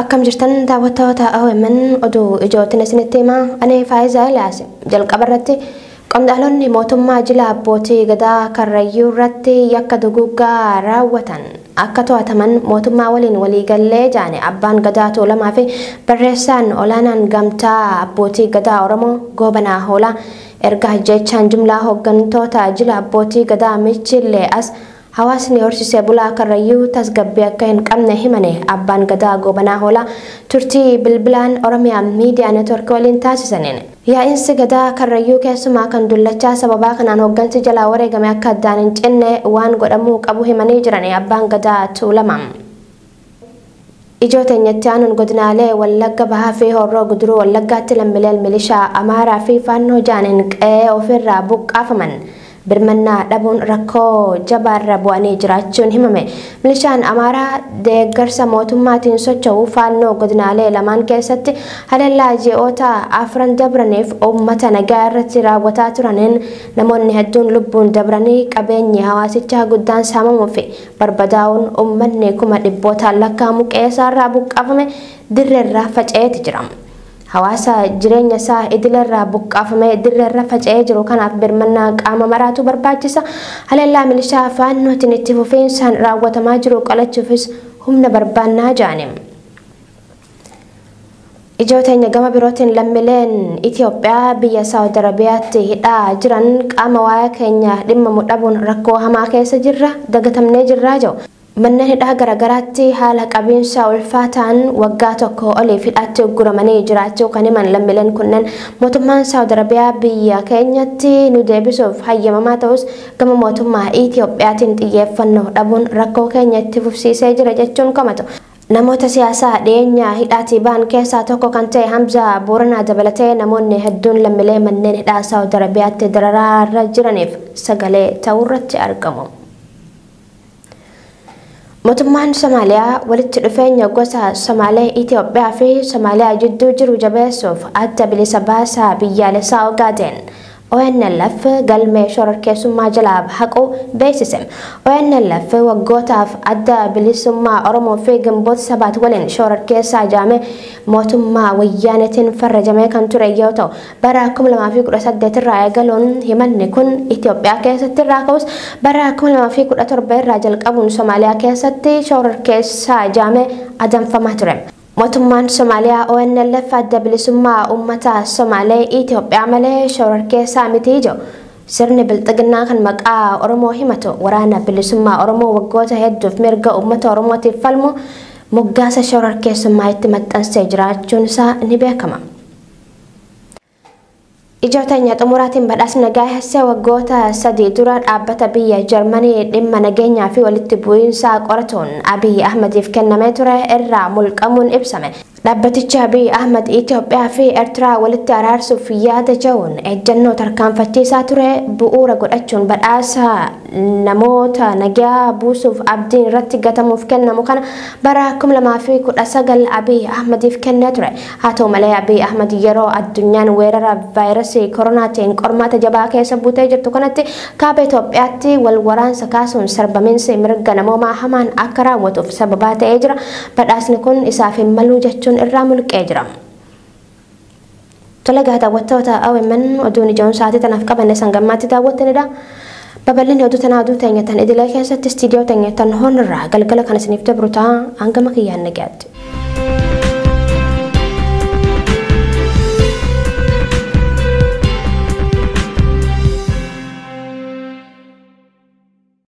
Akkam jirtan daawwattoota OMN oduu ijootiin isinitti hima. Ani Faayiza Ilaas jalqabarratti qondaalonni mootummaa jila abbootii gadaa Karrayyuu irratti yakka duguggaa raawwatan akka to'ataman mootummaa waliin waliigallee jaane abbaan gadaa Tuulamaa fi barreessaan olaanaan gamtaa abbootii gadaa Oromoo Goobanaa Hoolaa erga jechaan jumlaa hooggantoota jila abbootii gadaa michillee as hawaasni horsiisee bulaa Karrayyuu tasgabbii akka hin qabne himane abbaan gadaa Goobanaa Hoolaa turtii bilbilaan Oromiyaa Miidiyaa Neetwork waliin taasisaniin yaa'insi gadaa Karrayyuu keessumaa kan dullachaa sababaa kanaan hooggansi jalaa wareegame akka addaan hin cinne waan godhamuu qabu himanii jiran abbaan gadaa Tuulamaa. Ijoo teenyatti aanuun godinaalee Wallagga Bahaa fi Horroo Guduruu Wallaggaatti lammiileen milishaa Amaaraa fi Faannoo jaaniin qe'ee ofirraa buqqaafaman birmannaa dhabuun rakkoo jabaarra bu'anii jiraachuun himame. Milishaan Amaaraa deeggarsa mootummaatiin socho'uu Faannoo godinaalee lamaan keessatti haleellaa ji'oota afran dabraniif uummata nagaa irratti raawwataa turaniin namoonni hedduun lubbuun dabranii qabeenyi hawaasichaa guddaan saamamuu fi barbadaa'uun uummanni kuma dhibbootaan lakkaa'amu qe'eerraa buqqaafame dirreerraa faca'eeti jira. Hawaasa jireenya isaa idileerraa buqqaafamee dirreerra faca'ee jiru kanaaf birmannaa qaama maraatu barbaachisa. Haleellaa milishaa Faannootiin itti fufiinsaan raawwatamaa jiru qolachuufis humna barbaannaa jaaniim. Ijoo teenya gama birootiin lammiileen Itoophiyaa biyya Saawud Arabiyaatti hidhaa jiran qaama waa'ee keenya dhimma dhabuun rakkoo hamaa keessa jirra dagatamnee jirraa jiru. Manneen hidhaa garagaraatti haala qabiinsa ulfaataan waggaa tokko oliif hidhaatti guramanii jiraachuu kan himan lammiileen kunneen mootummaan Saawud Arabiyaa biyya keenyatti nu deebisuuf hayyamamaa ta'us gama mootummaa Itoophiyaatiin xiyyeeffannoo dhabuun rakkoo keenya itti fufsiisee jira jechuun komatu. Namoota siyaasaa dhiyeenya hidhaatii ba'an keessaa tokko kan ta'e Hamza Booranaa dabalatee namoonni hedduun lammiilee manneen hidhaa Saawud Arabiyaatti dararaarra jiraniif sagalee ta'uurratti argamu. Mootummaan Somaaliyaa walitti dhufeenya gosa Somaalee Itoophiyaa fi Somaaliyaa jidduu jiru jabeessuuf adda bilisa baasaa biyyaalessaa Ogaadeen ONLF galmee shororkeessummaa jalaa haquu beeksise. ONLF waggootaaf adda bilisummaa Oromoo fi Gimboota Sabaat waliin shororkeessaa jaame mootummaa wayyaanetiin farrajamee kan ture yoo ta'u bara 2018 irraa eegaluun himanni kun Itoophiyaa keessatti irraa ka'us bara 2017 irraa jalqabuun Somaaliyaa keessatti shororkeessaa jaame adamfamaa ture. Mootummaan Somaaliyaa ONLF adda bilisummaa uummata Somaalee Itoophiyaa malee shororkeessaa miti ijoo sirni bilxiginnaa kan maqaa Oromoo himatu waraana bilisummaa Oromoo waggoota hedduuf mirga uummata Oromootiif falmu moggaasa shororkeessummaa itti maxxansee jiraachuun isaa ni beekama. Ijoo teenya xumuraatiin badhaasni gaahessee waggoota 3 dura dhaabbata biyya Jarmanii dhimma nageenyaa fi walitti bu'iinsaa qoratuun Abiy Ahmediif kennamee ture irraa mulqamuun ibsame. Dhaabbatichi Abiy Ahmed Itoophiyaa fi Eertiraa walitti araarsuuf yaada jiruun ejjennoo tarkaanfachiisaa ture bu'uura godhachuun badhaasa namoota nagaa buusuuf abdiin irratti gatamuuf kennamu kana bara 2019 Abiy Ahmediif kennee ture. Haa ta'u malee Abiy Ahmed yeroo addunyaan weerara vaayirasii koronaatiin qormaata jabaa keessa buutee jirtu kanatti kaaba Itoophiyaatti wal waraansa kaasuun sarbamiinsi mirga namoomaa hamaan akka raawwatuuf sababaa ta'ee jira. Badhaasni kun isaaf hin malu jechuun irraa mulqee jira. Tolega daawwattoota OMN oduun ijoon sa'aatii tanaaf qabanne sangammaatti daawwattanidha. Babal'inni oduu tanaa oduu teenyatan idilee keessatti istiidiyoo teenyatan hoonirraa galgala kan isiniif dabru ta'a hanga makiyyaan nagaatti.